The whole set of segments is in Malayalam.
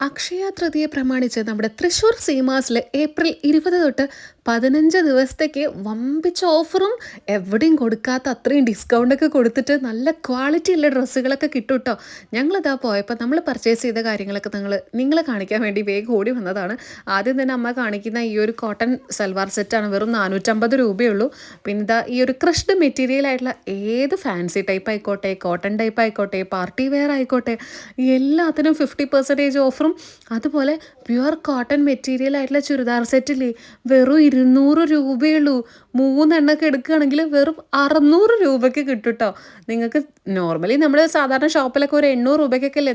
അക്ഷയ തൃതീയ പ്രമാണിച്ച് നമ്മുടെ തൃശ്ശൂർ സീമാസിൽ ഏപ്രിൽ 20 തൊട്ട് 15 ദിവസത്തേക്ക് വമ്പിച്ച ഓഫറും എവിടെയും കൊടുക്കാത്ത അത്രയും ഡിസ്കൗണ്ടൊക്കെ കൊടുത്തിട്ട് നല്ല ക്വാളിറ്റി ഉള്ള ഡ്രസ്സുകളൊക്കെ കിട്ടും കേട്ടോ. ഞങ്ങളിതാ പോയപ്പോൾ നമ്മൾ പർച്ചേസ് ചെയ്ത കാര്യങ്ങളൊക്കെ നിങ്ങളെ കാണിക്കാൻ വേണ്ടി വേഗം ഓടി വന്നതാണ്. ആദ്യം തന്നെ അമ്മ കാണിക്കുന്ന ഈ ഒരു കോട്ടൺ സൽവാർ സെറ്റാണ്, വെറും 450 രൂപയുള്ളൂ. പിന്നെ ഇതാ ഈ ഒരു ക്രഷ്ഡ് മെറ്റീരിയൽ ആയിട്ടുള്ള ഏത് ഫാൻസി ടൈപ്പ് ആയിക്കോട്ടെ, കോട്ടൺ ടൈപ്പ് ആയിക്കോട്ടെ, പാർട്ടി വെയർ ആയിക്കോട്ടെ, എല്ലാത്തിനും 50% ഓഫറും. അതുപോലെ പ്യുവർ കോട്ടൺ മെറ്റീരിയൽ ആയിട്ടുള്ള ചുരിദാർ സെറ്റില്ലേ, വെറും 200 രൂപയുള്ളൂ. 3 എണ്ണൊക്കെ എടുക്കുകയാണെങ്കിൽ വെറും 600 രൂപയ്ക്ക് കിട്ടും കേട്ടോ. നിങ്ങൾക്ക് നോർമലി നമ്മൾ സാധാരണ ഷോപ്പിലൊക്കെ ഒരു 800 രൂപയ്ക്കൊക്കെ അല്ലേ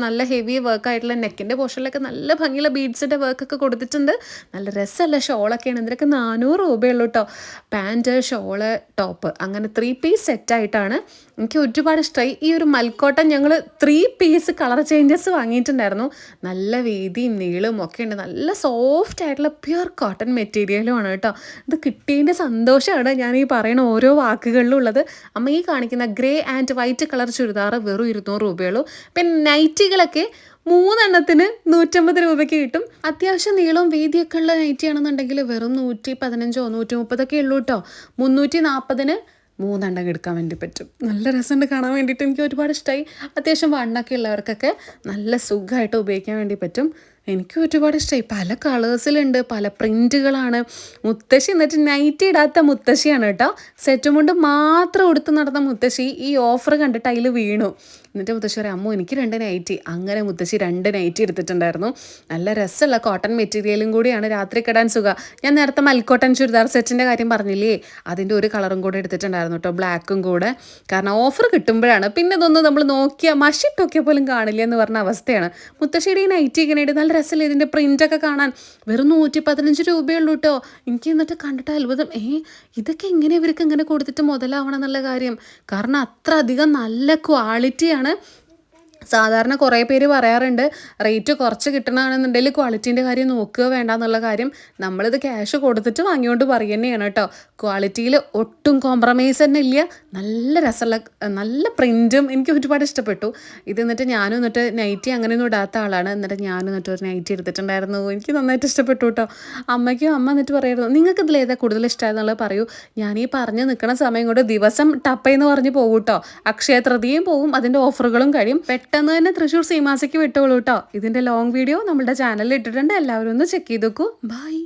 നല്ല ഹെവി വർക്ക് ആയിട്ടുള്ള നെക്കിൻ്റെ പോർഷനിലൊക്കെ നല്ല ഭംഗിയുള്ള ബീഡ്സിൻ്റെ വർക്കൊക്കെ കൊടുത്തിട്ടുണ്ട്. നല്ല രസമല്ല ഷോളൊക്കെയാണ്. ഇതിനൊക്കെ 400 രൂപയുള്ളൂ കേട്ടോ. പാൻറ്റ്, ഷോള്, ടോപ്പ്, അങ്ങനെ 3 പീസ് സെറ്റായിട്ടാണ്. എനിക്ക് ഒരുപാട് ഇഷ്ടമായി. ഈ ഒരു മൽക്കോട്ടൻ ഞങ്ങൾ 3 പീസ് കളർ ചേഞ്ചസ് വാങ്ങിയിട്ടുണ്ടായിരുന്നു. നല്ല വീതിയും നീളവും ഒക്കെ ഉണ്ട്. നല്ല സോഫ്റ്റ് ആയിട്ടുള്ള പ്യുവർ കോട്ടൺ മെറ്റീരിയലുമാണ് കേട്ടോ. ഇത് കിട്ടിയതിൻ്റെ സന്തോഷമാണ് ഞാൻ ഈ പറയുന്ന ഓരോ വാക്കുകളിലും ഉള്ളത്. അമ്മ ഈ കാണിക്കുന്ന grey and white colour churidar വെറും 200 രൂപയുള്ളൂ. പിന്നെ നൈറ്റികളൊക്കെ 3 എണ്ണത്തിന് 150 രൂപയ്ക്ക് കിട്ടും. അത്യാവശ്യം നീളവും വീതിയൊക്കെ ഉള്ള നൈറ്റി ആണെന്നുണ്ടെങ്കിൽ വെറും 115 130 ഉള്ളൂ കേട്ടോ. 340-ന് 3 എണ്ണം എടുക്കാൻ വേണ്ടി പറ്റും. നല്ല രസമുണ്ട് കാണാൻ വേണ്ടിയിട്ട്. എനിക്ക് ഒരുപാട് ഇഷ്ടമായി. അത്യാവശ്യം വണ്ണൊക്കെ ഉള്ളവർക്കൊക്കെ നല്ല സുഖമായിട്ട് ഉപയോഗിക്കാൻ വേണ്ടി പറ്റും. എനിക്ക് ഒരുപാട് ഇഷ്ടമായി. പല കളേഴ്സിലുണ്ട്, പല പ്രിൻറ്റുകളാണ്. മുത്തശ്ശി എന്നിട്ട് നൈറ്റി ഇടാത്ത മുത്തശ്ശിയാണ് കേട്ടോ. സെറ്റും കൊണ്ട് മാത്രം ഉടുത്ത് നടന്ന മുത്തശ്ശി ഈ ഓഫർ കണ്ടിട്ട് അതിൽ വീണു. എന്നിട്ട് മുത്തശ്ശി പറയാം, അമ്മോ എനിക്ക് 2 നൈറ്റി. അങ്ങനെ മുത്തശ്ശി 2 നൈറ്റി എടുത്തിട്ടുണ്ടായിരുന്നു. നല്ല രസമുള്ള കോട്ടൺ മെറ്റീരിയലും കൂടിയാണ്, രാത്രി കിടാൻ സുഖം. ഞാൻ നേരത്തെ മൽക്കോട്ടൺ ചുരിദാർ സെറ്റിൻ്റെ കാര്യം പറഞ്ഞില്ലേ, അതിൻ്റെ ഒരു കളറും കൂടെ എടുത്തിട്ടുണ്ടായിരുന്നു കേട്ടോ, ബ്ലാക്കും കൂടെ. കാരണം ഓഫർ കിട്ടുമ്പോഴാണ്. പിന്നെ ഇതൊന്നും നമ്മൾ നോക്കിയാൽ മഷിട്ടൊക്കെ പോലും കാണില്ല എന്ന് പറഞ്ഞ അവസ്ഥയാണ്. മുത്തശ്ശിയുടെ ഈ നൈറ്റി ഇങ്ങനെ ഇട്ട് നല്ല രസമില്ല. ഇതിൻ്റെ പ്രിൻ്റൊക്കെ കാണാൻ വെറും 115 രൂപയുള്ളൂ കേട്ടോ. എനിക്ക് എന്നിട്ട് കണ്ടിട്ട് അത്ഭുതം, ഇതൊക്കെ ഇങ്ങനെ ഇവർക്ക് ഇങ്ങനെ കൊടുത്തിട്ട് മുതലാവണം എന്നുള്ള കാര്യം. കാരണം അത്ര അധികം നല്ല ക്വാളിറ്റിയാണ്. സാധാരണ കുറേ പേര് പറയാറുണ്ട് റേറ്റ് കുറച്ച് കിട്ടണമെന്നുണ്ടെങ്കിൽ ക്വാളിറ്റീൻ്റെ കാര്യം നോക്കുക വേണ്ട എന്നുള്ള കാര്യം. നമ്മളിത് ക്യാഷ് കൊടുത്തിട്ട് വാങ്ങിയോണ്ട് പറയുക തന്നെയാണ് കേട്ടോ. ക്വാളിറ്റിയിൽ ഒട്ടും കോംപ്രമൈസ് തന്നെ ഇല്ല. നല്ല രസമുള്ള നല്ല പ്രിൻറ്റും എനിക്ക് ഒരുപാട് ഇഷ്ടപ്പെട്ടു. ഇത് എന്നിട്ട് ഞാനും നൈറ്റി അങ്ങനെയൊന്നും ഇടാത്ത ആളാണ്. ഞാനും ഒരു നൈറ്റി എടുത്തിട്ടുണ്ടായിരുന്നു. എനിക്ക് നന്നായിട്ട് ഇഷ്ടപ്പെട്ടു കേട്ടോ. അമ്മയ്ക്കും അമ്മ എന്നിട്ട് പറയായിരുന്നു, നിങ്ങൾക്ക് ഇതിൽ ഏതാ കൂടുതൽ ഇഷ്ടമായെന്നുള്ളത് പറയൂ. ഞാനീ പറഞ്ഞ് നിൽക്കുന്ന സമയം കൊണ്ട് ദിവസം ടപ്പയെന്ന് പറഞ്ഞ് പോകും കേട്ടോ. അക്ഷയ തൃതീയയും പോവും, അതിൻ്റെ ഓഫറുകളും കഴിയും. പെട്ടെന്ന് തന്നെ തൃശ്ശൂർ സീമാസിക്ക് വിട്ടോളൂ കേട്ടോ. ഇതിൻ്റെ ലോങ് വീഡിയോ നമ്മുടെ ചാനലിൽ ഇട്ടിട്ടുണ്ട്. എല്ലാവരും ഒന്ന് ചെക്ക് ചെയ്ത് നോക്കൂ. ബൈ.